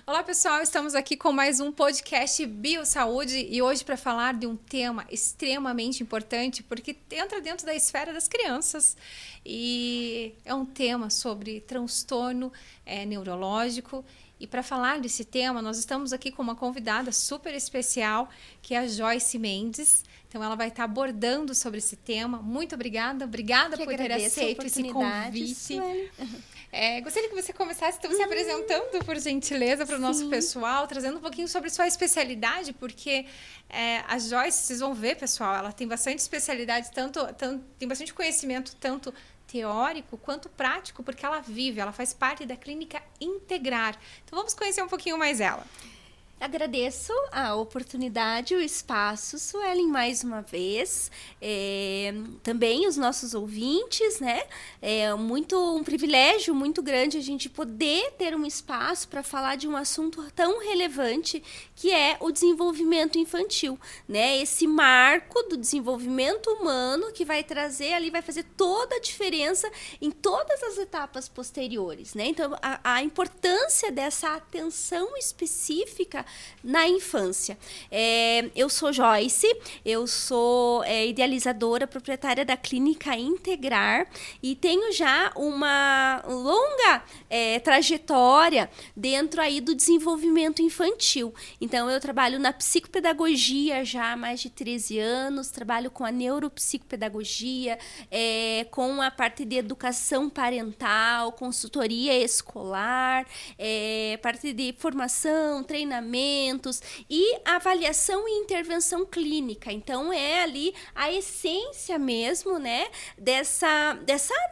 Olá, pessoal, estamos aqui com mais um podcast Biossaúde e hoje para falar de um tema extremamente importante porque entra dentro da esfera das crianças e é um tema sobre transtorno neurológico. E para falar desse tema, nós estamos aqui com uma convidada super especial, que é a Joyce Mendes. Então, ela vai estar abordando sobre esse tema. Muito obrigada por ter aceito esse convite. Gostaria que você começasse então, se apresentando, por gentileza, para o nosso pessoal, trazendo um pouquinho sobre sua especialidade, porque a Joyce, vocês vão ver, pessoal, ela tem bastante especialidade, tem bastante conhecimento, tanto teórico quanto prático, porque ela faz parte da clínica Integrar. Então, vamos conhecer um pouquinho mais ela. Agradeço a oportunidade, o espaço, Suelen, mais uma vez. Também os nossos ouvintes, né? É um privilégio muito grande a gente poder ter um espaço para falar de um assunto tão relevante que é o desenvolvimento infantil, né? Esse marco do desenvolvimento humano que vai fazer toda a diferença em todas as etapas posteriores, né? Então, a importância dessa atenção específica na infância. Eu sou Joyce, eu sou idealizadora, proprietária da Clínica Integrar e tenho já uma longa trajetória dentro aí do desenvolvimento infantil. Então, eu trabalho na psicopedagogia já há mais de 13 anos, trabalho com a neuropsicopedagogia, com a parte de educação parental, consultoria escolar, parte de formação, treinamentos e avaliação e intervenção clínica. Então, é ali a essência mesmo, né, dessa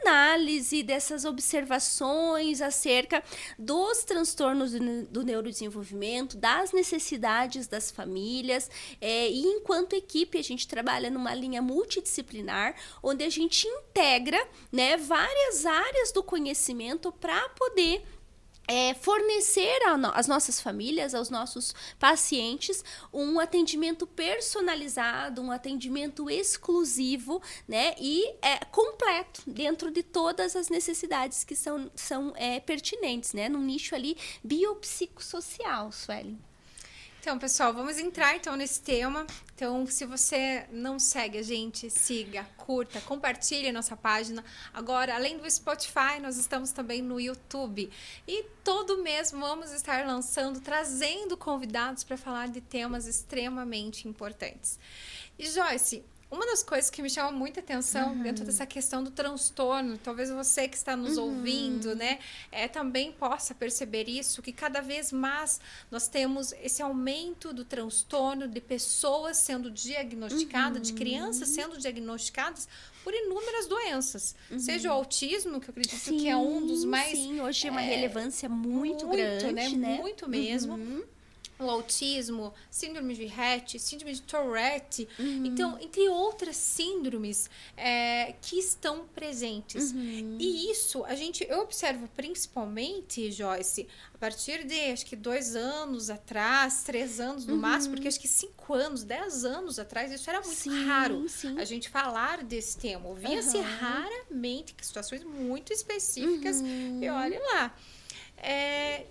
análise, dessas observações acerca dos transtornos do neurodesenvolvimento, das necessidades das famílias. E enquanto equipe, a gente trabalha numa linha multidisciplinar, onde a gente integra, né, várias áreas do conhecimento para poder fornecer às nossas famílias, aos nossos pacientes, um atendimento personalizado, um atendimento exclusivo, né, e completo dentro de todas as necessidades que são pertinentes, né, num nicho ali biopsicossocial, Suelen. Então, pessoal, vamos entrar então nesse tema. Então, se você não segue a gente, siga, curta, compartilhe a nossa página. Agora, além do Spotify, nós estamos também no YouTube. E todo mês vamos estar trazendo convidados para falar de temas extremamente importantes. E, Joyce, uma das coisas que me chama muita atenção dentro dessa questão do transtorno, talvez você que está nos ouvindo, né, também possa perceber isso, que cada vez mais nós temos esse aumento do transtorno de pessoas sendo diagnosticadas, de crianças sendo diagnosticadas por inúmeras doenças. Seja o autismo, que eu acredito que é um dos mais... Sim, hoje é uma relevância muito grande, né? Muito mesmo. O autismo, síndrome de Rett, síndrome de Tourette. Então, entre outras síndromes que estão presentes. E isso, eu observo principalmente, Joyce, a partir de, acho que 2 anos atrás, 3 anos no máximo, porque acho que 5 anos, 10 anos atrás, isso era muito raro. A gente falar desse tema. Ouvia-se raramente, que situações muito específicas, e olha lá.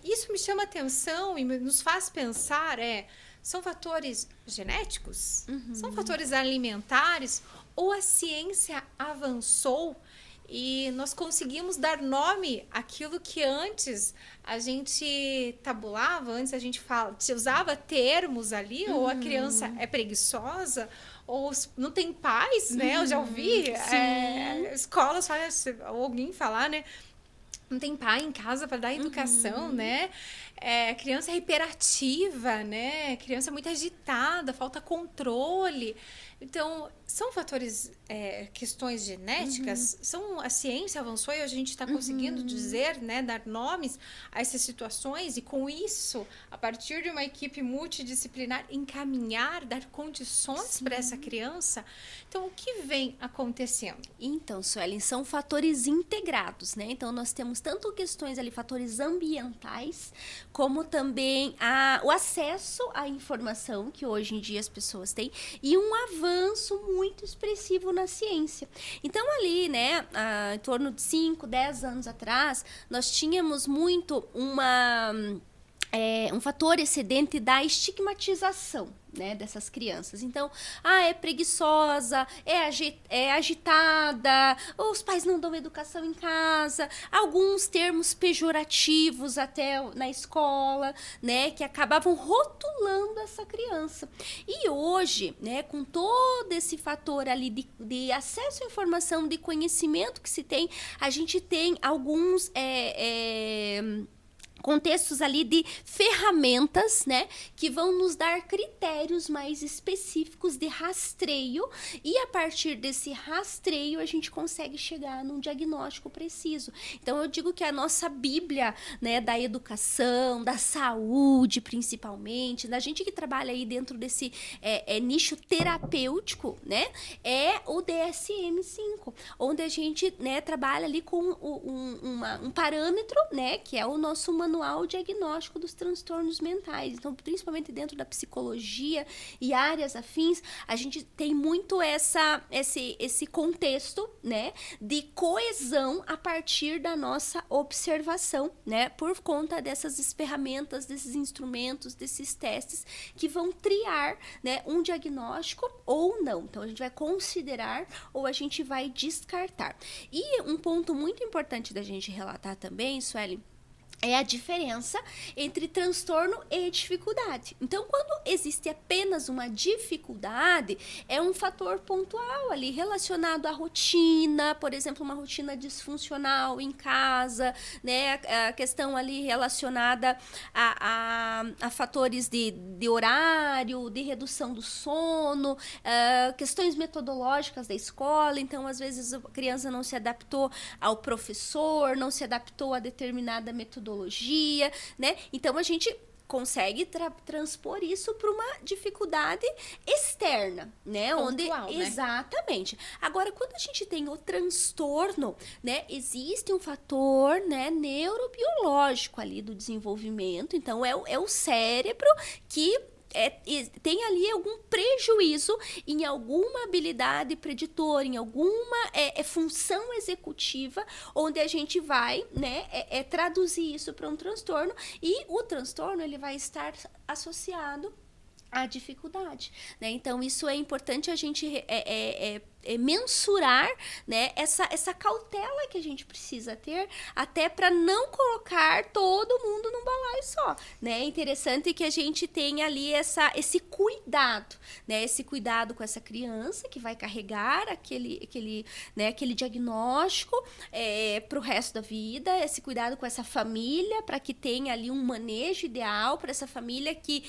Isso me chama atenção e nos faz pensar, são fatores genéticos? São fatores alimentares? Ou a ciência avançou e nós conseguimos dar nome àquilo que antes a gente tabulava, antes a gente usava termos ali, ou a criança é preguiçosa, ou não tem pais, né? Eu já ouvi escolas, alguém falar, né? Não tem pai em casa para dar educação, né? Criança é hiperativa, né? Criança muito agitada, falta controle. Então, são fatores, questões genéticas, a ciência avançou e a gente está conseguindo dizer, né, dar nomes a essas situações e com isso, a partir de uma equipe multidisciplinar, encaminhar, dar condições para essa criança. Então, o que vem acontecendo? Então, Suelen, são fatores integrados, né? Então, nós temos tanto questões ali, fatores ambientais, como também o acesso à informação que hoje em dia as pessoas têm e um avanço muito expressivo na ciência. Então, ali, né, em torno de 5, 10 anos atrás, nós tínhamos muito uma um fator excedente da estigmatização, né, dessas crianças. Então, é preguiçosa, é agitada, os pais não dão educação em casa, alguns termos pejorativos até na escola, né, que acabavam rotulando essa criança. E hoje, né, com todo esse fator ali de acesso à informação, de conhecimento que se tem, a gente tem alguns contextos ali de ferramentas, né, que vão nos dar critérios mais específicos de rastreio, e a partir desse rastreio a gente consegue chegar num diagnóstico preciso. Então eu digo que a nossa bíblia, né, da educação, da saúde principalmente, da gente que trabalha aí dentro desse nicho terapêutico, né, é o DSM-5, onde a gente, né, trabalha ali com um parâmetro, né, que é o nosso manual diagnóstico dos transtornos mentais. Então, principalmente dentro da psicologia e áreas afins, a gente tem muito esse contexto, né, de coesão a partir da nossa observação, né, por conta dessas ferramentas, desses instrumentos, desses testes que vão triar, né, um diagnóstico ou não. Então, a gente vai considerar ou a gente vai descartar. E um ponto muito importante da gente relatar também, Sueli, é a diferença entre transtorno e dificuldade. Então, quando existe apenas uma dificuldade, é um fator pontual ali, relacionado à rotina, por exemplo, uma rotina disfuncional em casa, né? A questão ali relacionada a fatores de horário, de redução do sono, questões metodológicas da escola. Então, às vezes, a criança não se adaptou ao professor, não se adaptou a determinada metodologia, né? Então, a gente consegue transpor isso para uma dificuldade externa, né? Pontual, onde né? Exatamente. Agora, quando a gente tem o transtorno, né, existe um fator, né, neurobiológico ali do desenvolvimento. Então, é o cérebro que tem ali algum prejuízo em alguma habilidade preditora, em alguma função executiva, onde a gente vai, né, traduzir isso para um transtorno, e o transtorno ele vai estar associado à dificuldade, né? Então, isso é importante a gente mensurar, né, essa cautela que a gente precisa ter, até para não colocar todo mundo num balaio só, né? É interessante que a gente tenha ali esse cuidado, né? Esse cuidado com essa criança que vai carregar aquele diagnóstico para o resto da vida, esse cuidado com essa família, para que tenha ali um manejo ideal para essa família que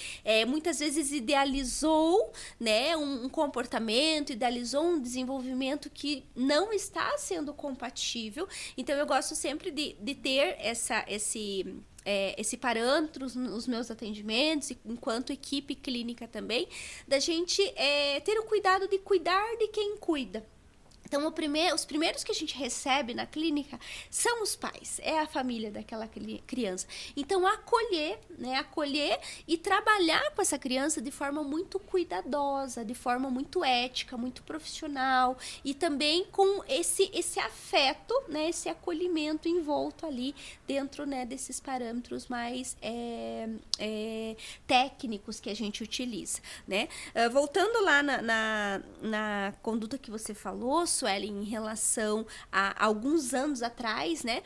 muitas vezes idealizou, né, um comportamento, idealizou um desenvolvimento que não está sendo compatível. Então, eu gosto sempre de ter esse parâmetro nos meus atendimentos, enquanto equipe clínica também, da gente ter o cuidado de cuidar de quem cuida. Então, os primeiros que a gente recebe na clínica são os pais, é a família daquela criança. Então, acolher e trabalhar com essa criança de forma muito cuidadosa, de forma muito ética, muito profissional, e também com esse afeto, né, esse acolhimento envolto ali dentro, né, desses parâmetros mais técnicos que a gente utiliza, né? Voltando lá na conduta que você falou, Sueli, em relação a alguns anos atrás, né?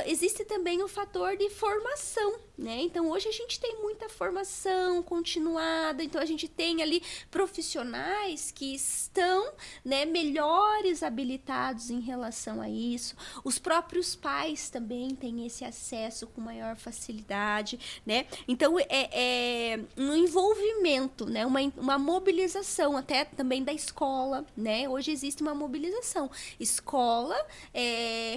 Existe também o fator de formação, né? Então, hoje a gente tem muita formação continuada, então a gente tem ali profissionais que estão, né, melhores habilitados em relação a isso. Os próprios pais também têm esse acesso com maior facilidade, né? Então, um envolvimento, né? Uma mobilização até também da escola, né? Hoje existe uma mobilização. Escola,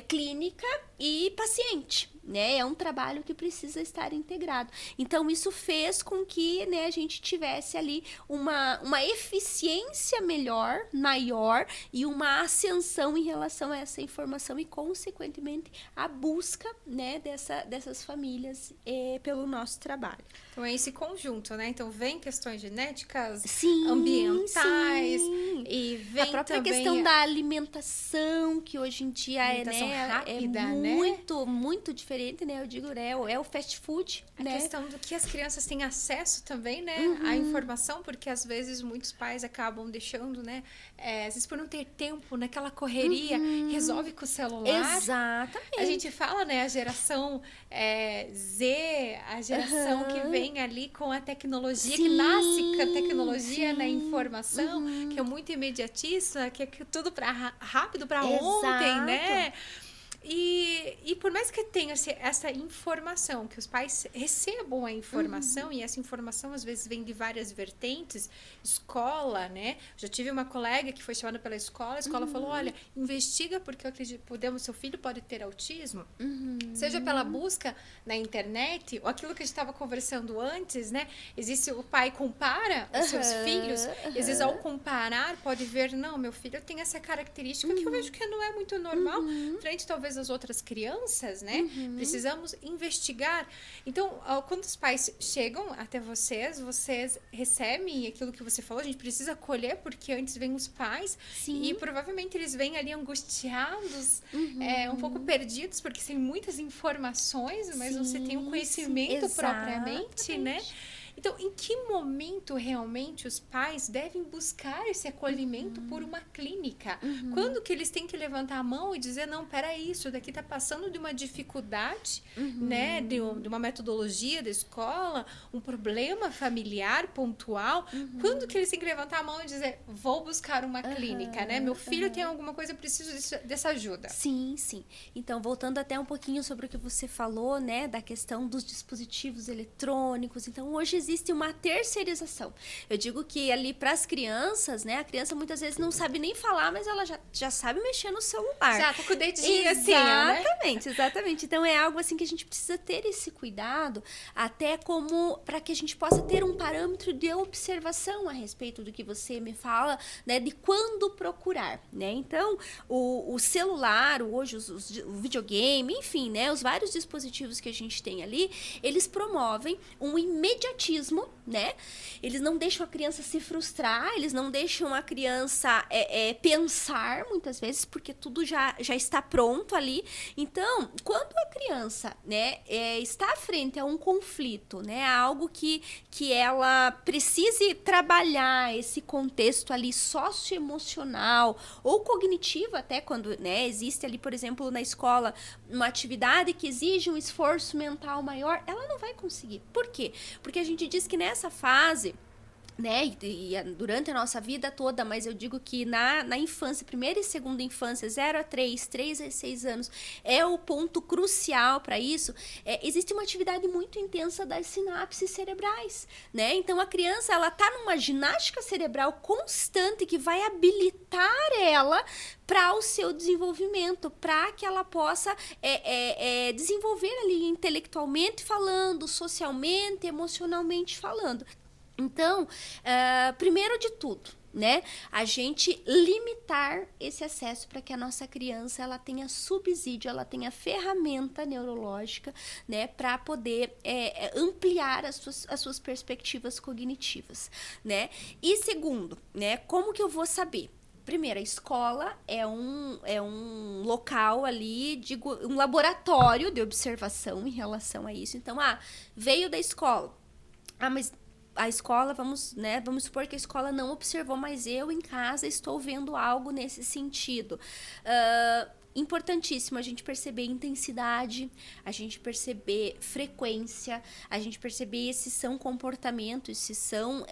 clínica e paciente, né? É um trabalho que precisa estar integrado. Então, isso fez com que, né, a gente tivesse ali uma eficiência maior e uma ascensão em relação a essa informação e, consequentemente, a busca, né, dessas famílias pelo nosso trabalho. Então, é esse conjunto, né? Então, vem questões genéticas, sim, ambientais, sim. E vem a própria também questão da alimentação, que hoje em dia rápida, muito, muito diferente diferente, né? Eu digo, né? É o fast food, A né? questão do que as crianças têm acesso também, né? À informação, porque às vezes muitos pais acabam deixando, né? Às vezes por não ter tempo, naquela correria, resolve com o celular. Exatamente. A gente fala, né? A geração Z, a geração que vem ali com a tecnologia, que nasce com a tecnologia na informação, que é muito imediatista, que é tudo rápido para ontem, né? E por mais que tenha essa informação, que os pais recebam a informação, e essa informação às vezes vem de várias vertentes, escola, né? Já tive uma colega que foi chamada pela escola, a escola falou, olha, investiga porque eu acredito, seu filho pode ter autismo, seja pela busca na internet, ou aquilo que a gente estava conversando antes, né? Existe o pai compara os seus filhos, e às vezes ao comparar pode ver, não, meu filho tem essa característica que eu vejo que não é muito normal, frente talvez às outras crianças, né? Precisamos investigar. Então, quando os pais chegam até vocês recebem aquilo que você falou, a gente precisa acolher, porque antes vem os pais, e provavelmente eles vêm ali angustiados, um pouco perdidos, porque tem muitas informações, mas você tem um conhecimento propriamente, né? Então, em que momento realmente os pais devem buscar esse acolhimento por uma clínica? Quando que eles têm que levantar a mão e dizer, não, peraí, isso daqui está passando de uma dificuldade, né? De uma metodologia da escola, um problema familiar pontual. Quando que eles têm que levantar a mão e dizer, vou buscar uma clínica, né? Meu filho tem alguma coisa, eu preciso dessa ajuda. Sim. Então, voltando até um pouquinho sobre o que você falou, né? Da questão dos dispositivos eletrônicos. Então, hoje existe uma terceirização. Eu digo que ali para as crianças, né? A criança muitas vezes não sabe nem falar, mas ela já sabe mexer no celular. Já tá com o dedinho assim, né? Exatamente. Então é algo assim que a gente precisa ter esse cuidado, até como para que a gente possa ter um parâmetro de observação a respeito do que você me fala, né? De quando procurar, né? Então, o celular, hoje o videogame, enfim, né? Os vários dispositivos que a gente tem ali, eles promovem um imediatismo, né? Eles não deixam a criança se frustrar, eles não deixam a criança pensar muitas vezes, porque tudo já está pronto ali. Então, quando a criança, né, está frente a um conflito, né, a algo que ela precise trabalhar esse contexto ali socioemocional ou cognitivo, até quando, né, existe ali, por exemplo, na escola, uma atividade que exige um esforço mental maior, ela não vai conseguir. Por quê? Porque a gente diz que nessa fase, né, e durante a nossa vida toda, mas eu digo que na infância, primeira e segunda infância, 0 a 3, 3 a 6 anos, é o ponto crucial para isso. Existe uma atividade muito intensa das sinapses cerebrais, né? Então, a criança, ela tá numa ginástica cerebral constante que vai habilitar ela para o seu desenvolvimento, para que ela possa desenvolver ali intelectualmente falando, socialmente, emocionalmente falando. Então, primeiro de tudo, né, a gente limitar esse acesso para que a nossa criança ela tenha subsídio, ela tenha ferramenta neurológica, né, para poder ampliar as suas perspectivas cognitivas, né? E segundo, né, como que eu vou saber? Primeiro, a escola é um local ali, um laboratório de observação em relação a isso. Então, veio da escola. Mas a escola, vamos supor que a escola não observou, mas eu em casa estou vendo algo nesse sentido. Importantíssimo a gente perceber intensidade, a gente perceber frequência, a gente perceber se são comportamentos, se são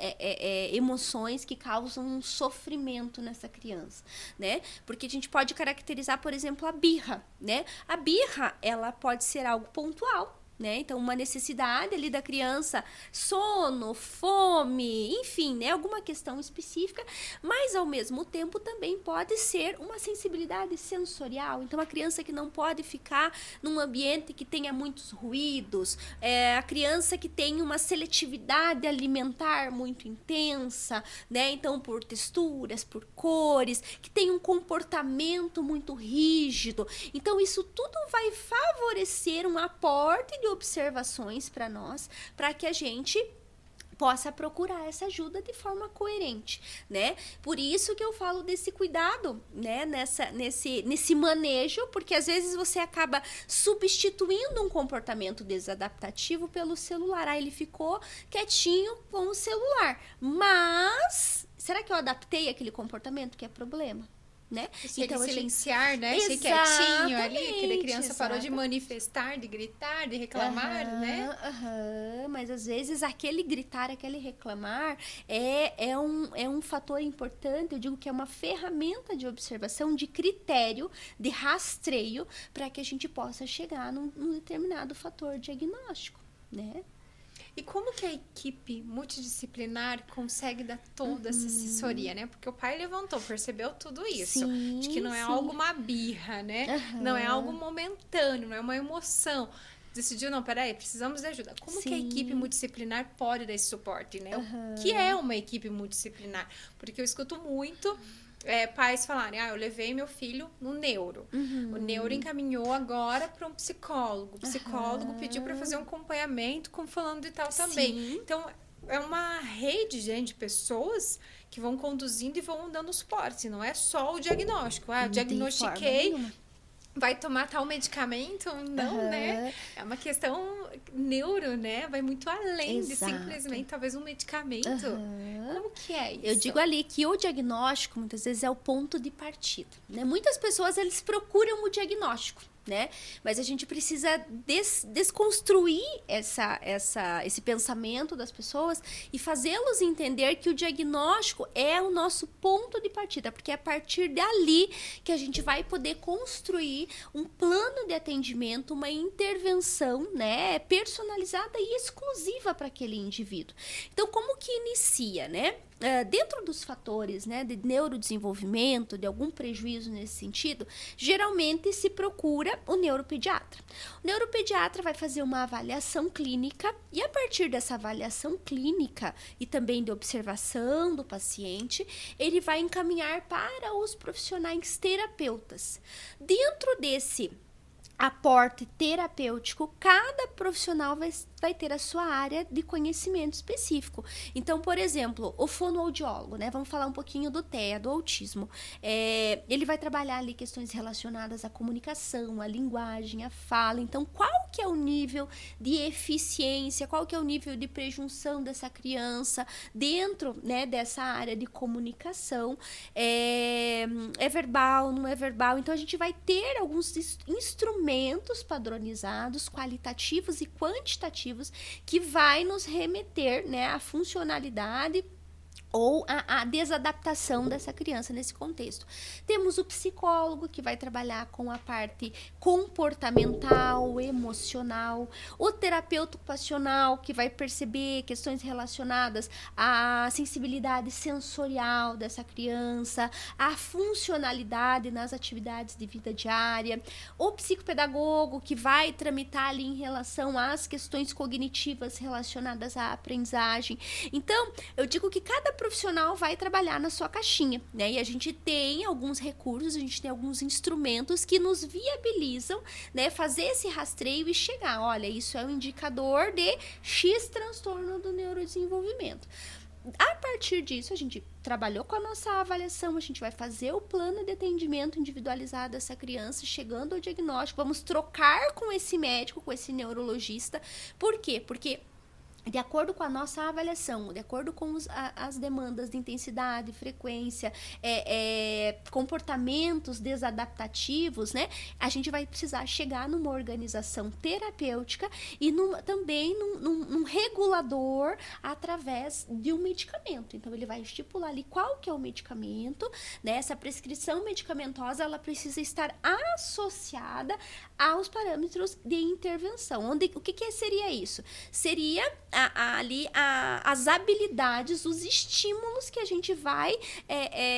emoções que causam um sofrimento nessa criança, né? Porque a gente pode caracterizar, por exemplo, a birra, né? A birra, ela pode ser algo pontual, né? Então, uma necessidade ali da criança, sono, fome, enfim, né? Alguma questão específica, mas ao mesmo tempo também pode ser uma sensibilidade sensorial. Então, a criança que não pode ficar num ambiente que tenha muitos ruídos, a criança que tem uma seletividade alimentar muito intensa, né? Então, por texturas, por cores, que tem um comportamento muito rígido. Então, isso tudo vai favorecer um aporte de observações para nós, para que a gente possa procurar essa ajuda de forma coerente, né? Por isso que eu falo desse cuidado, né? Nesse manejo, porque às vezes você acaba substituindo um comportamento desadaptativo pelo celular. Aí ele ficou quietinho com o celular. Mas, será que eu adaptei aquele comportamento que é problema? Né? Se então, ele silenciar, né? Ser quietinho ali, que a criança parou de manifestar, de gritar, de reclamar, né? Mas às vezes aquele gritar, aquele reclamar é um fator importante. Eu digo que é uma ferramenta de observação, de critério, de rastreio, para que a gente possa chegar num determinado fator diagnóstico, né? E como que a equipe multidisciplinar consegue dar toda essa assessoria, né? Porque o pai levantou, percebeu tudo isso. Sim, de que não é algo uma birra, né? Não é algo momentâneo, não é uma emoção. Decidiu, não, peraí, precisamos de ajuda. Como que a equipe multidisciplinar pode dar esse suporte, né? O que é uma equipe multidisciplinar? Porque eu escuto muito... pais falarem, eu levei meu filho no neuro. O neuro encaminhou agora para um psicólogo. O psicólogo pediu para fazer um acompanhamento com fulano de tal também. Sim. Então, é uma rede, gente, de pessoas que vão conduzindo e vão dando suporte. Não é só o diagnóstico. Eu diagnostiquei, vai tomar tal medicamento? Não, né? É uma questão neuro, né? Vai muito além de simplesmente, talvez, um medicamento. Como que é isso? Eu digo ali que o diagnóstico, muitas vezes, é o ponto de partida, né? Muitas pessoas, eles procuram o diagnóstico, né? Mas a gente precisa desconstruir esse pensamento das pessoas e fazê-los entender que o diagnóstico é o nosso ponto de partida, porque é a partir dali que a gente vai poder construir um plano de atendimento, uma intervenção, né, personalizada e exclusiva para aquele indivíduo. Então, como que inicia, né? Dentro dos fatores, né, de neurodesenvolvimento, de algum prejuízo nesse sentido, geralmente se procura o neuropediatra. O neuropediatra vai fazer uma avaliação clínica e a partir dessa avaliação clínica e também de observação do paciente, ele vai encaminhar para os profissionais terapeutas. Dentro desse aporte terapêutico, cada profissional vai ter a sua área de conhecimento específico. Então, por exemplo, o fonoaudiólogo, né? Vamos falar um pouquinho do TEA, do autismo. Ele vai trabalhar ali questões relacionadas à comunicação, à linguagem, à fala. Então, qual que é o nível de eficiência, qual que é o nível de prejunção dessa criança dentro, né, dessa área de comunicação? É verbal, não é verbal? Então, a gente vai ter alguns instrumentos padronizados, qualitativos e quantitativos, que vai nos remeter, né, à funcionalidade ou a desadaptação dessa criança nesse contexto. Temos o psicólogo, que vai trabalhar com a parte comportamental, emocional, o terapeuta ocupacional, que vai perceber questões relacionadas à sensibilidade sensorial dessa criança, à funcionalidade nas atividades de vida diária, o psicopedagogo, que vai tramitar ali em relação às questões cognitivas relacionadas à aprendizagem. Então, eu digo que cada profissional vai trabalhar na sua caixinha, né? E a gente tem alguns recursos, a gente tem alguns instrumentos que nos viabilizam, né, fazer esse rastreio e chegar, olha, isso é um indicador de X transtorno do neurodesenvolvimento. A partir disso, a gente trabalhou com a nossa avaliação, a gente vai fazer o plano de atendimento individualizado dessa criança, chegando ao diagnóstico, vamos trocar com esse médico, com esse neurologista. Por quê? Porque de acordo com a nossa avaliação, de acordo com as demandas de intensidade, frequência, comportamentos desadaptativos, né? A gente vai precisar chegar numa organização terapêutica e também num regulador através de um medicamento. Então, ele vai estipular ali qual que é o medicamento, né? Essa prescrição medicamentosa, ela precisa estar associada aos parâmetros de intervenção. O que seria isso? Seria as habilidades, os estímulos que a gente vai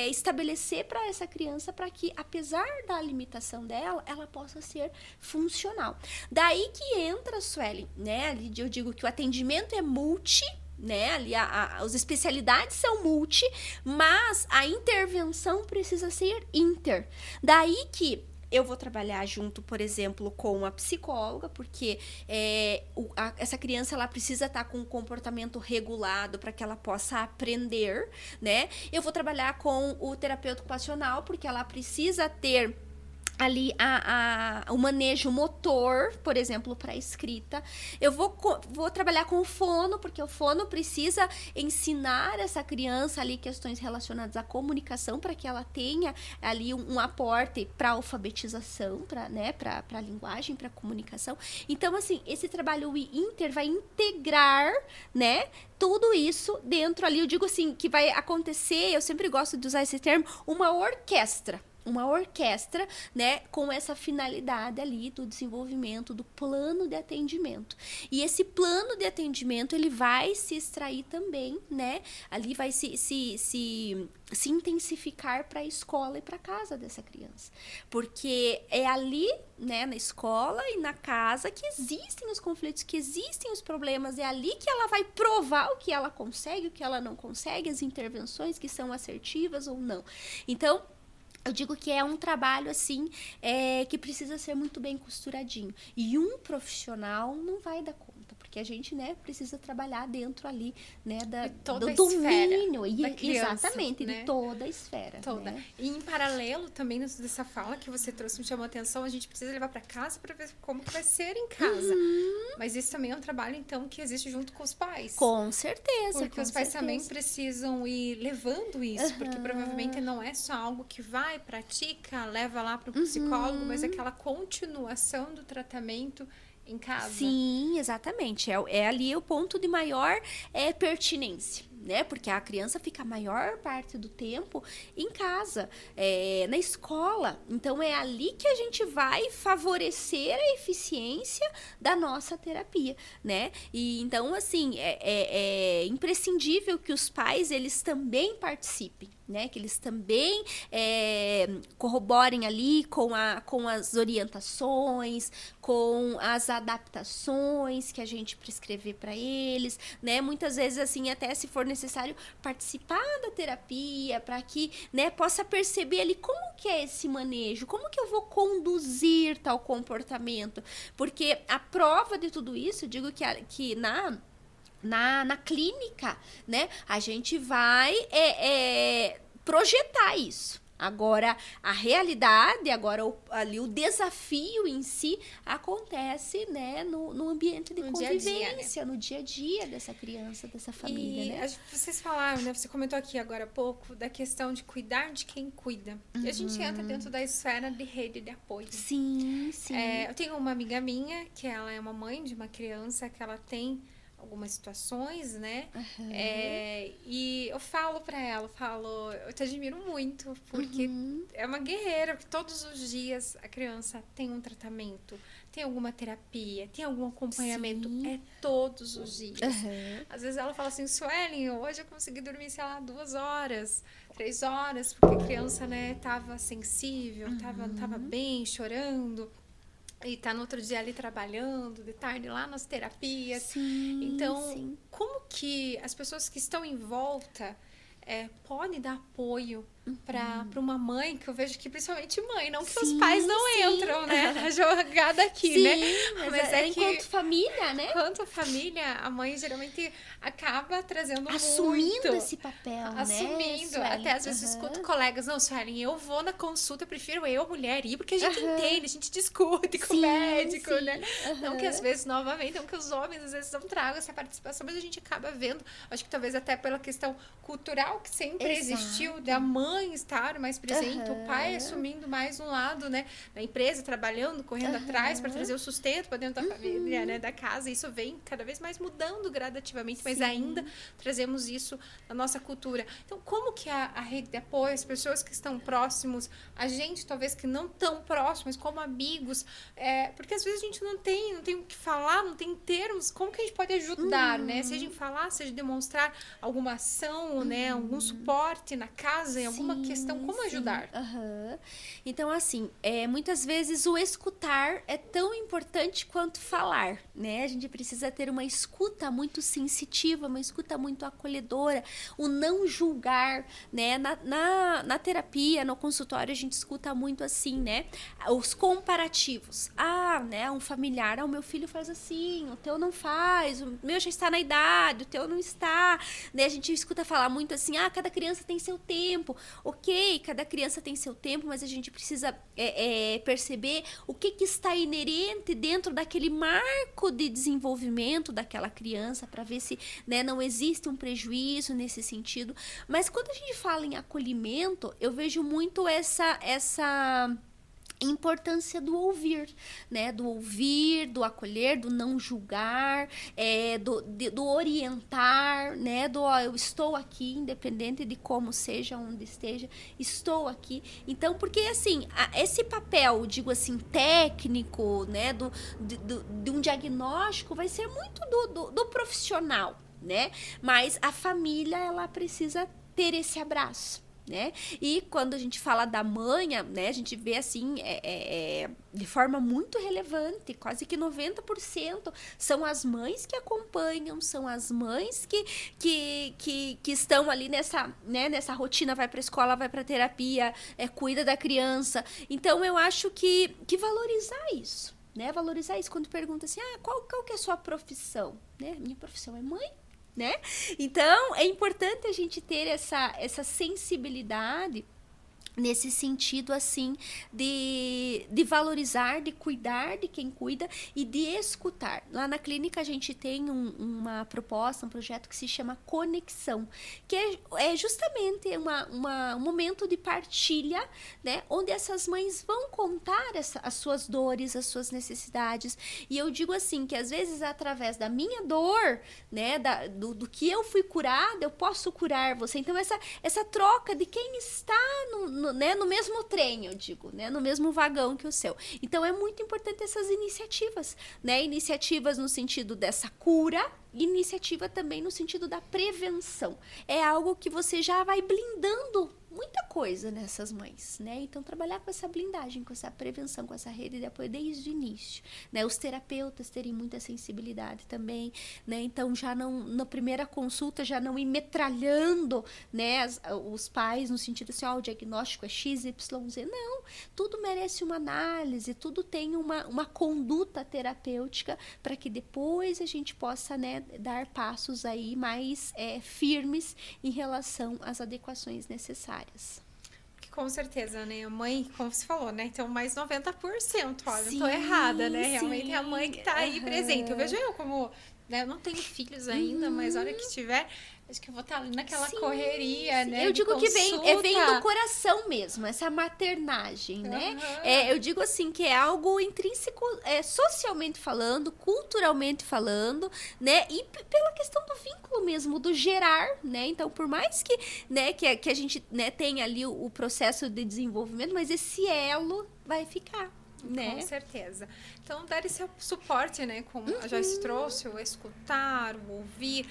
estabelecer para essa criança, para que, apesar da limitação dela, ela possa ser funcional. Daí que entra, Sueli, né? Ali eu digo que o atendimento é multi, né? Ali as especialidades são multi, mas a intervenção precisa ser inter. Daí que eu vou trabalhar junto, por exemplo, com a psicóloga, porque essa criança ela precisa estar com um comportamento regulado para que ela possa aprender, né? Eu vou trabalhar com o terapeuta ocupacional, porque ela precisa ter ali o manejo motor, por exemplo, para escrita. Eu vou trabalhar com o fono, porque o fono precisa ensinar essa criança ali questões relacionadas à comunicação, para que ela tenha ali um aporte para alfabetização, para, né, para a linguagem, para a comunicação. Então, assim, esse trabalho inter vai integrar, né, tudo isso dentro ali. Eu digo assim, que vai acontecer, eu sempre gosto de usar esse termo, uma orquestra, né, com essa finalidade ali do desenvolvimento do plano de atendimento. E esse plano de atendimento, ele vai se extrair também, né, ali vai se intensificar para a escola e para casa dessa criança. Porque é ali, né, na escola e na casa que existem os conflitos, que existem os problemas, é ali que ela vai provar o que ela consegue, o que ela não consegue, as intervenções que são assertivas ou não. Então, eu digo que é um trabalho, assim, que precisa ser muito bem costuradinho. E um profissional não vai dar conta, porque a gente, né, precisa trabalhar dentro ali, né, do domínio. Da criança, exatamente, né? De toda a esfera. Toda. Né? E em paralelo, também dessa fala que você trouxe, me chamou a atenção, a gente precisa levar para casa para ver como que vai ser em casa. Mas isso também é um trabalho, então, que existe junto com os pais. Com certeza. Porque os pais também precisam ir levando isso, porque provavelmente não é só algo que vai, pratica, leva lá para o psicólogo, mas aquela continuação do tratamento em casa. Sim, exatamente. É ali o ponto de maior pertinência, né? Porque a criança fica a maior parte do tempo em casa, na escola. Então, é ali que a gente vai favorecer a eficiência da nossa terapia, né? E, então, assim, é imprescindível que os pais, eles também participem, né? Que eles também corroborem ali com as orientações, com as adaptações que a gente prescrever para eles, né? Muitas vezes, assim, até se for necessário participar da terapia para que, né, possa perceber ali como que é esse manejo, como que eu vou conduzir tal comportamento. Porque a prova de tudo isso, eu digo que na clínica, né, a gente vai projetar isso. Agora, a realidade, ali o desafio em si acontece, né, no ambiente de convivência, no dia a dia dessa criança, dessa família, né? Vocês falaram, né, você comentou aqui agora há pouco da questão de cuidar de quem cuida. E a gente entra dentro da esfera de rede de apoio. Sim, sim. Eu tenho uma amiga minha, que ela é uma mãe de uma criança que ela tem algumas situações, né? E eu falo pra ela, eu te admiro muito, porque é uma guerreira, porque todos os dias a criança tem um tratamento, tem alguma terapia, tem algum acompanhamento, todos os dias. Às vezes ela fala assim, Suelen, hoje eu consegui dormir, sei lá, 2 horas, 3 horas, porque a criança, né, tava sensível, tava bem, chorando. E tá no outro dia ali trabalhando, de tarde lá nas terapias. Sim, então, como que as pessoas que estão em volta podem dar apoio para uma mãe, que eu vejo que principalmente mãe, não que os pais não entram, né, na jogada aqui, né? Mas enquanto família, né? Enquanto família, a mãe geralmente acaba trazendo assumindo esse papel, assumindo, né? Até às vezes eu escuto colegas, não, Suelen, eu vou na consulta, eu prefiro eu, mulher, ir, porque a gente entende, a gente discute com o médico, né? Não que às vezes, novamente, não que os homens às vezes não tragam essa participação, mas a gente acaba vendo, acho que talvez até pela questão cultural que sempre existiu, da mãe estar mais presente, o pai assumindo mais um lado, né, da empresa, trabalhando, correndo atrás para trazer o sustento para dentro da família, né, da casa. Isso vem cada vez mais mudando gradativamente, mas ainda trazemos isso na nossa cultura. Então, como que a rede de apoio, as pessoas que estão próximos, a gente talvez que não tão próximos, como amigos, porque às vezes a gente não tem o que falar, não tem termos, como que a gente pode ajudar, né, seja em falar, seja demonstrar alguma ação, né, algum suporte na casa, em algum alguma questão, como ajudar? Aham. Então, assim, muitas vezes o escutar é tão importante quanto falar, né? A gente precisa ter uma escuta muito sensitiva, uma escuta muito acolhedora, o não julgar, né? Na terapia, no consultório, a gente escuta muito assim, né? Os comparativos. Né? Um familiar, o meu filho faz assim, o teu não faz, o meu já está na idade, o teu não está, né? A gente escuta falar muito assim, cada criança tem seu tempo. Ok, cada criança tem seu tempo, mas a gente precisa perceber o que está inerente dentro daquele marco de desenvolvimento daquela criança, para ver se, né, não existe um prejuízo nesse sentido. Mas quando a gente fala em acolhimento, eu vejo muito essa importância do ouvir, né? Do ouvir, do acolher, do não julgar, do orientar, né? Eu estou aqui, independente de como seja, onde esteja, estou aqui. Então, porque assim, esse papel, digo assim, técnico, né? De um diagnóstico vai ser muito do profissional, né? Mas a família, ela precisa ter esse abraço, né? E quando a gente fala da mãe, né, a gente vê assim, de forma muito relevante, quase que 90% são as mães que acompanham, são as mães que estão ali nessa rotina, vai para a escola, vai para terapia, cuida da criança. Então, eu acho que valorizar isso, né? Valorizar isso. Quando pergunta assim, qual que é a sua profissão? Né? Minha profissão é mãe. Né? Então, é importante a gente ter essa sensibilidade nesse sentido, assim, de valorizar, de cuidar de quem cuida e de escutar. Lá na clínica a gente tem uma proposta, um projeto que se chama Conexão, que é justamente um momento de partilha, né? Onde essas mães vão contar as suas dores, as suas necessidades. E eu digo assim, que às vezes através da minha dor, né? Do que eu fui curada, eu posso curar você. Então, essa troca de quem está no mesmo trem, eu digo, né? No mesmo vagão que o seu. Então, é muito importante essas iniciativas, né? Iniciativas no sentido dessa cura, iniciativa também no sentido da prevenção. É algo que você já vai blindando muita coisa nessas mães, né? Então, trabalhar com essa blindagem, com essa prevenção, com essa rede de apoio desde o início, né? Os terapeutas terem muita sensibilidade também, né? Então, já não, na primeira consulta, já não ir metralhando, né, os pais no sentido assim, o diagnóstico é X, Y, Z. Não, tudo merece uma análise, tudo tem uma conduta terapêutica para que depois a gente possa, né, dar passos aí mais firmes em relação às adequações necessárias. Com certeza, né? A mãe, como você falou, né? Então, mais 90%, olha, Sim, não tô errada, né? sim. Realmente é a mãe que tá aí presente. Eu vejo eu como, né? Eu não tenho filhos ainda, mas a hora que tiver, acho que eu vou estar ali naquela correria, né? Eu digo que vem do coração mesmo, essa maternagem, né? Eu digo assim, que é algo intrínseco, socialmente falando, culturalmente falando, né? E pela questão do vínculo mesmo, do gerar, né? Então, por mais que, né, que a gente, né, tenha ali o processo de desenvolvimento, mas esse elo vai ficar. Né? Com certeza. Então, dar esse suporte, né? Como a Joyce trouxe, o escutar, o ouvir,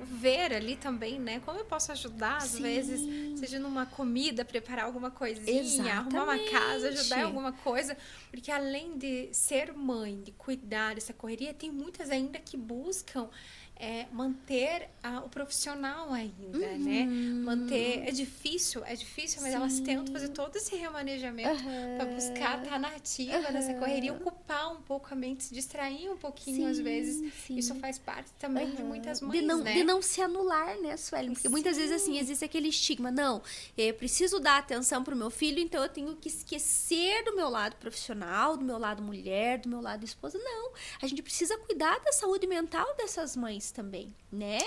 o ver ali também, né? Como eu posso ajudar, às vezes, seja numa comida, preparar alguma coisinha, Exatamente. arrumar uma casa, ajudar em alguma coisa. Porque além de ser mãe, de cuidar dessa correria, tem muitas ainda que buscam manter o profissional ainda, né? Manter... É difícil, mas elas tentam fazer todo esse remanejamento para buscar estar na ativa nessa correria, ocupar um pouco a mente, se distrair um pouquinho às vezes. Isso faz parte também de muitas mães, né? De não se anular, né, Suelen? Porque muitas vezes, assim, existe aquele estigma. Não, eu preciso dar atenção pro meu filho, então eu tenho que esquecer do meu lado profissional, do meu lado mulher, do meu lado esposa. Não, a gente precisa cuidar da saúde mental dessas mães também, né?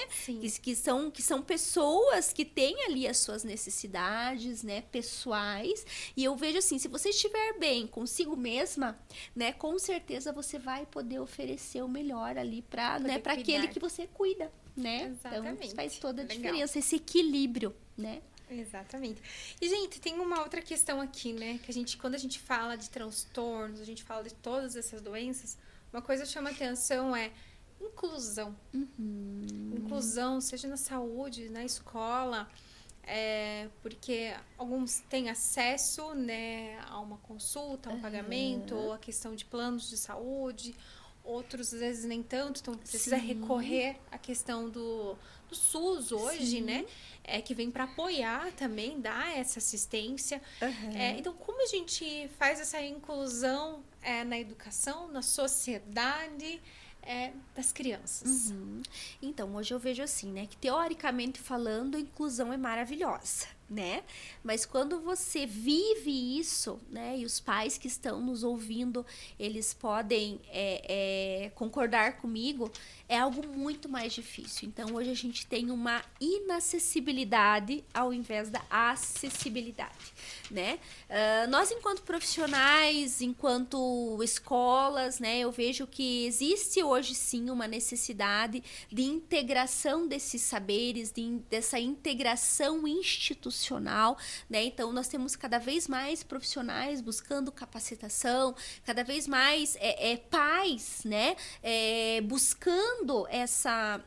Que são pessoas que têm ali as suas necessidades, né, pessoais. E eu vejo assim, se você estiver bem consigo mesma, né, com certeza você vai poder oferecer o melhor ali para, né, para aquele que você cuida, né? Exatamente. Então, isso faz toda a diferença, esse equilíbrio, né? Exatamente. E, gente, tem uma outra questão aqui, né? Que quando a gente fala de transtornos, a gente fala de todas essas doenças, uma coisa que chama atenção é inclusão. Inclusão, seja na saúde, na escola. porque alguns têm acesso, né, a uma consulta, a um pagamento, ou a questão de planos de saúde, outros às vezes nem tanto, então precisa recorrer à questão do SUS hoje, né, que vem para apoiar também, dar essa assistência. Então, como a gente faz essa inclusão na educação, na sociedade das crianças? Então, hoje eu vejo assim, né, que teoricamente falando, a inclusão é maravilhosa, né? Mas quando você vive isso, né, e os pais que estão nos ouvindo, eles podem concordar comigo, é algo muito mais difícil. Então, hoje a gente tem uma inacessibilidade ao invés da acessibilidade, né? Nós, enquanto profissionais, enquanto escolas, né, eu vejo que existe hoje sim uma necessidade de integração desses saberes, dessa integração institucional, né? Então, nós temos cada vez mais profissionais buscando capacitação, cada vez mais pais, né, buscando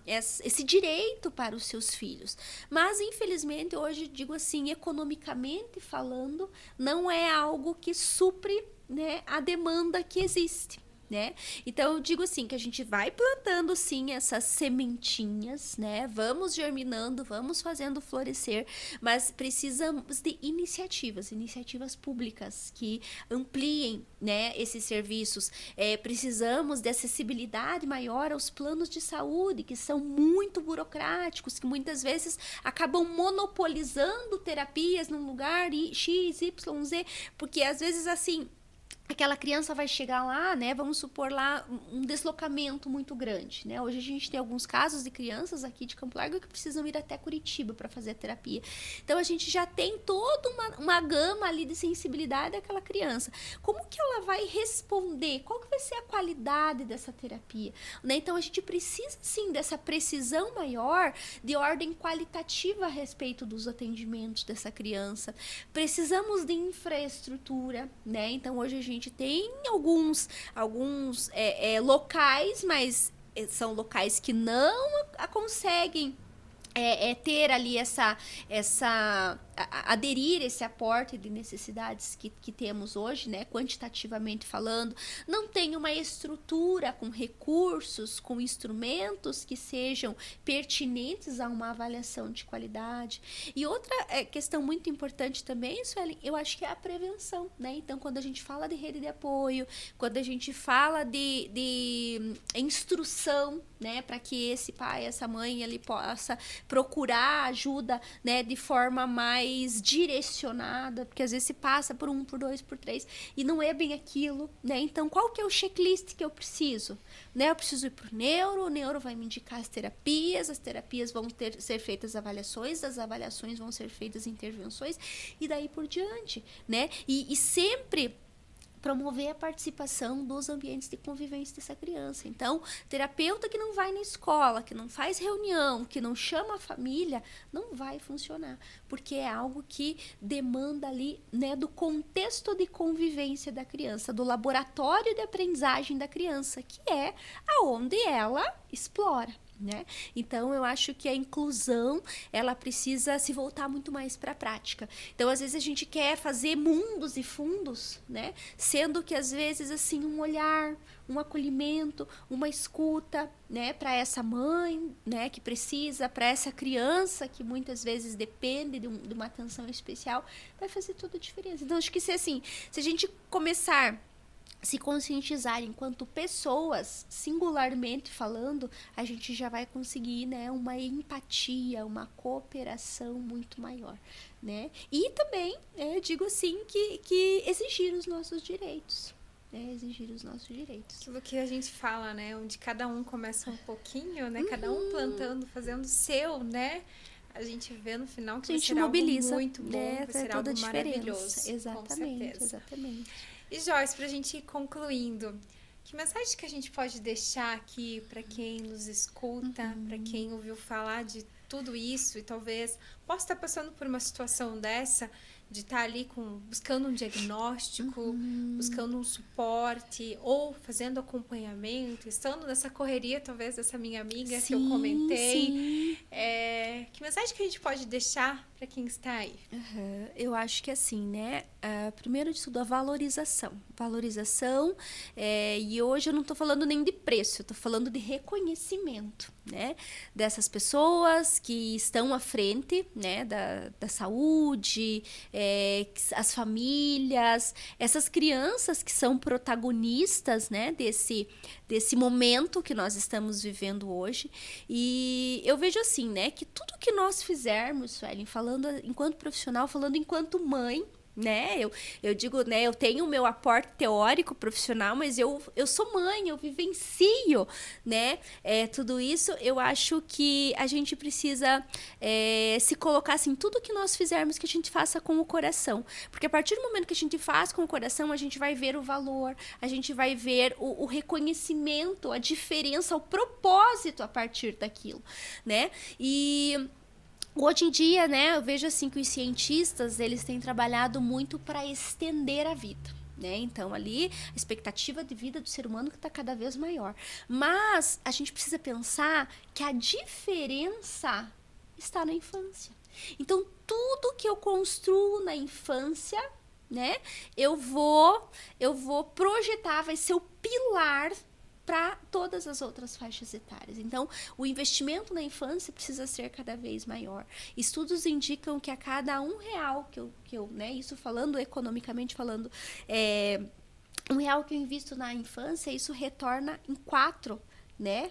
esse direito para os seus filhos. Mas, infelizmente, hoje, digo assim, economicamente falando, não é algo que supre, né, a demanda que existe, né? Então, eu digo assim, que a gente vai plantando, sim, essas sementinhas, né? Vamos germinando, vamos fazendo florescer, mas precisamos de iniciativas públicas que ampliem, né, esses serviços. Precisamos de acessibilidade maior aos planos de saúde, que são muito burocráticos, que muitas vezes acabam monopolizando terapias num lugar X, Y, Z, porque às vezes, assim, aquela criança vai chegar lá, né? Vamos supor lá um deslocamento muito grande, né? Hoje a gente tem alguns casos de crianças aqui de Campo Largo que precisam ir até Curitiba para fazer a terapia. Então a gente já tem toda uma gama ali de sensibilidade daquela criança. Como que ela vai responder? Qual que vai ser a qualidade dessa terapia? Né? Então a gente precisa sim dessa precisão maior de ordem qualitativa a respeito dos atendimentos dessa criança. Precisamos de infraestrutura, né? Então hoje a gente tem alguns locais, mas são locais que não conseguem ter ali aderir esse aporte de necessidades que temos hoje, né, quantitativamente falando, não tem uma estrutura com recursos, com instrumentos que sejam pertinentes a uma avaliação de qualidade. E outra questão muito importante também, Suelen, eu acho que é a prevenção, né? Então, quando a gente fala de rede de apoio, quando a gente fala de instrução, né, para que esse pai, essa mãe, ele possa procurar ajuda, né, de forma mais direcionada, porque às vezes se passa por 1, por 2, por 3 e não é bem aquilo, né? Então, qual que é o checklist que eu preciso? Né? Eu preciso ir pro neuro, o neuro vai me indicar as terapias vão ser feitas avaliações, das avaliações vão ser feitas intervenções e daí por diante, né? E sempre promover a participação dos ambientes de convivência dessa criança. Então, terapeuta que não vai na escola, que não faz reunião, que não chama a família, não vai funcionar, porque é algo que demanda ali, né, do contexto de convivência da criança, do laboratório de aprendizagem da criança, que é aonde ela explora. Né? Então, eu acho que a inclusão, ela precisa se voltar muito mais para a prática. Então, às vezes a gente quer fazer mundos e fundos, né? Sendo que às vezes assim um olhar, um acolhimento, uma escuta, né, para essa mãe, né, que precisa, para essa criança que muitas vezes depende de uma atenção especial, vai fazer toda a diferença. Então, acho que se a gente começar se conscientizar enquanto pessoas, singularmente falando, a gente já vai conseguir, né, uma empatia, uma cooperação muito maior, né? E também, digo assim, que exigir os nossos direitos. Exigir os nossos direitos. Aquilo que a gente fala, né? Onde cada um começa um pouquinho, né? Cada um plantando, fazendo o seu, né? A gente vê no final que vai ser mobiliza, algo muito bom, vai ser algo maravilhoso. Exatamente, exatamente. E Joyce, para a gente ir concluindo, que mensagem que a gente pode deixar aqui para quem nos escuta, para quem ouviu falar de tudo isso e talvez possa estar passando por uma situação dessa, de estar ali buscando um diagnóstico, buscando um suporte ou fazendo acompanhamento, estando nessa correria talvez dessa minha amiga que eu comentei. Sim. Que mensagem que a gente pode deixar para quem está aí? Eu acho que assim, né? Primeiro de tudo, a valorização. Valorização, e hoje eu não estou falando nem de preço, eu estou falando de reconhecimento, né? Dessas pessoas que estão à frente, né? Da saúde, as famílias, essas crianças que são protagonistas, né? Desse momento que nós estamos vivendo hoje. E eu vejo assim, né? Que tudo que nós fizermos, Suelen, falando enquanto profissional, falando enquanto mãe, né? Eu digo, né? Eu tenho o meu aporte teórico profissional, mas eu sou mãe, eu vivencio, né? Tudo isso, eu acho que a gente precisa se colocar assim, tudo que nós fizermos, que a gente faça com o coração. Porque a partir do momento que a gente faz com o coração, a gente vai ver o valor, a gente vai ver o reconhecimento, a diferença, o propósito a partir daquilo, né? E hoje em dia, né, eu vejo assim que os cientistas, eles têm trabalhado muito para estender a vida, né? Então, ali, a expectativa de vida do ser humano que está cada vez maior. Mas a gente precisa pensar que a diferença está na infância. Então, tudo que eu construo na infância, né, eu vou projetar, vai ser o pilar para todas as outras faixas etárias. Então, o investimento na infância precisa ser cada vez maior. Estudos indicam que a cada R$ 1 que eu, né, isso falando economicamente falando, R$ 1 que eu invisto na infância, isso retorna em 4, né,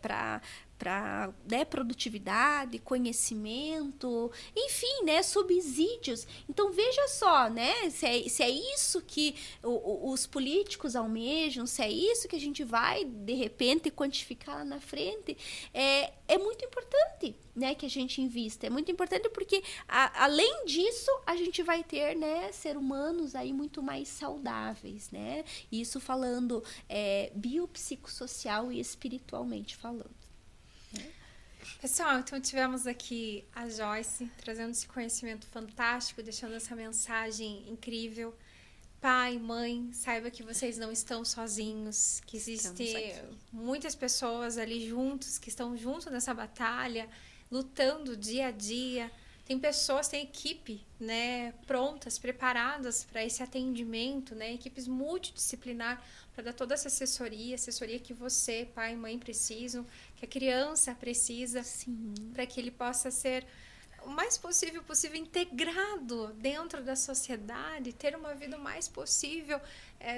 para né, produtividade, conhecimento, enfim, né, subsídios. Então, veja só, né, se é isso que os políticos almejam, se é isso que a gente vai, de repente, quantificar lá na frente, é muito importante, né, que a gente invista. É muito importante porque, além disso, a gente vai ter, né, ser humanos aí muito mais saudáveis, né? Isso falando biopsicossocial e espiritualmente falando. Pessoal, então tivemos aqui a Joyce trazendo esse conhecimento fantástico, deixando essa mensagem incrível. Pai, mãe, saiba que vocês não estão sozinhos, que existem muitas pessoas ali juntos, que estão juntos nessa batalha, lutando dia a dia. Tem pessoas, tem equipe, né, prontas, preparadas para esse atendimento, né, equipes multidisciplinar para dar toda essa assessoria que você, pai e mãe precisam, que a criança precisa, para que ele possa ser o mais possível integrado dentro da sociedade, ter uma vida o mais possível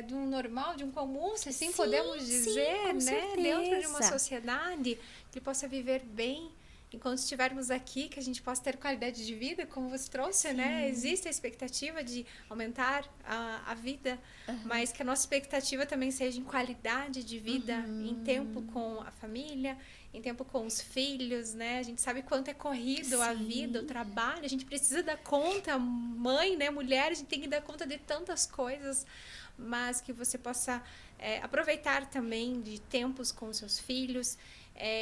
de um normal, de um comum, se assim podemos dizer, né, certeza. Dentro de uma sociedade, que ele possa viver bem. Enquanto estivermos aqui, que a gente possa ter qualidade de vida, como você trouxe, né? Existe a expectativa de aumentar a vida, mas que a nossa expectativa também seja em qualidade de vida, em tempo com a família, em tempo com os filhos, né? A gente sabe quanto é corrido a vida, o trabalho, a gente precisa dar conta, mãe, né? Mulher, a gente tem que dar conta de tantas coisas, mas que você possa aproveitar também de tempos com os seus filhos,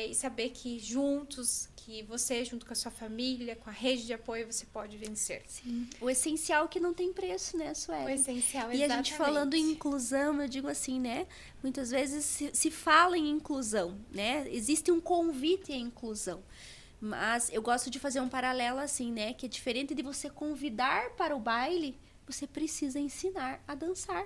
e saber que juntos, que você junto com a sua família, com a rede de apoio, você pode vencer. Sim. O essencial que não tem preço, né, Sueli? O essencial, exatamente. E a gente falando em inclusão, eu digo assim, né? Muitas vezes se fala em inclusão, né? Existe um convite à inclusão. Mas eu gosto de fazer um paralelo assim, né? Que é diferente de você convidar para o baile, você precisa ensinar a dançar.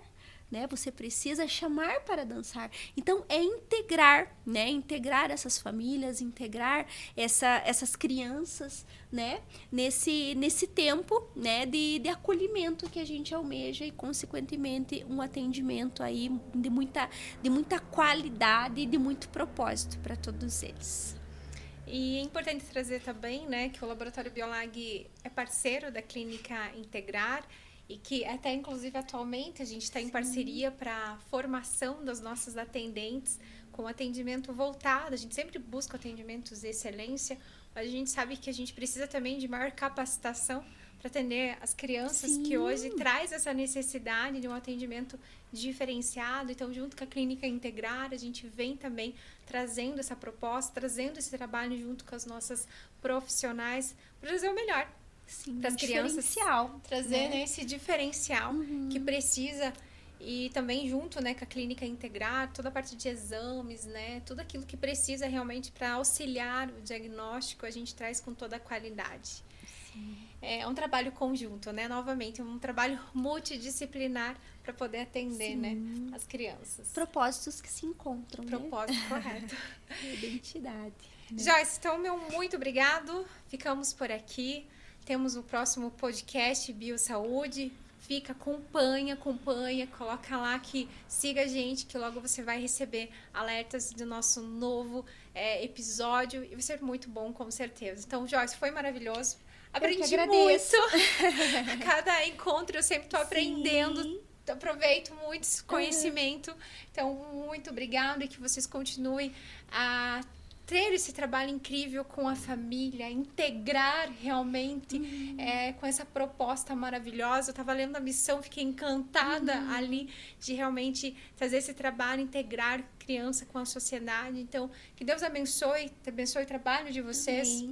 Né? Você precisa chamar para dançar. Então, é integrar, né? Integrar essas famílias, integrar essas crianças, né? Nesse tempo, né? De acolhimento que a gente almeja e, consequentemente, um atendimento aí de muita qualidade e de muito propósito para todos eles. E é importante trazer também, né? Que o Laboratório Biolag é parceiro da Clínica Integrar, e que até, inclusive, atualmente a gente está em parceria para a formação das nossas atendentes com atendimento voltado. A gente sempre busca atendimentos de excelência, mas a gente sabe que a gente precisa também de maior capacitação para atender as crianças, que hoje traz essa necessidade de um atendimento diferenciado. Então, junto com a Clínica Integrar, a gente vem também trazendo essa proposta, trazendo esse trabalho junto com as nossas profissionais para fazer o melhor. Para as crianças, trazer, né, esse diferencial que precisa, e também junto, né, com a Clínica Integrar, toda a parte de exames, né, tudo aquilo que precisa realmente para auxiliar o diagnóstico, a gente traz com toda a qualidade. É um trabalho conjunto, né? Novamente, um trabalho multidisciplinar para poder atender, né, as crianças. Propósitos que se encontram, Propósito correto. Identidade. Né? Joyce, então, muito obrigado. Ficamos por aqui. Temos o próximo podcast Biosaúde. Fica, acompanha, coloca lá que siga a gente, que logo você vai receber alertas do nosso novo episódio. E vai ser muito bom, com certeza. Então, Joyce, foi maravilhoso. Aprendi muito. Cada encontro eu sempre estou aprendendo. Aproveito muito esse conhecimento. Então, muito obrigada e que vocês continuem a ter esse trabalho incrível com a família, integrar realmente com essa proposta maravilhosa. Eu estava lendo a missão, fiquei encantada ali de realmente fazer esse trabalho, integrar criança com a sociedade. Então, que Deus abençoe o trabalho de vocês.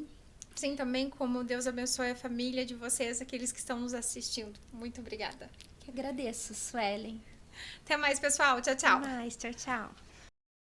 Assim também como Deus abençoe a família de vocês, aqueles que estão nos assistindo. Muito obrigada. Que agradeço, Suelen. Até mais, pessoal. Tchau, tchau. Até mais. Tchau, tchau.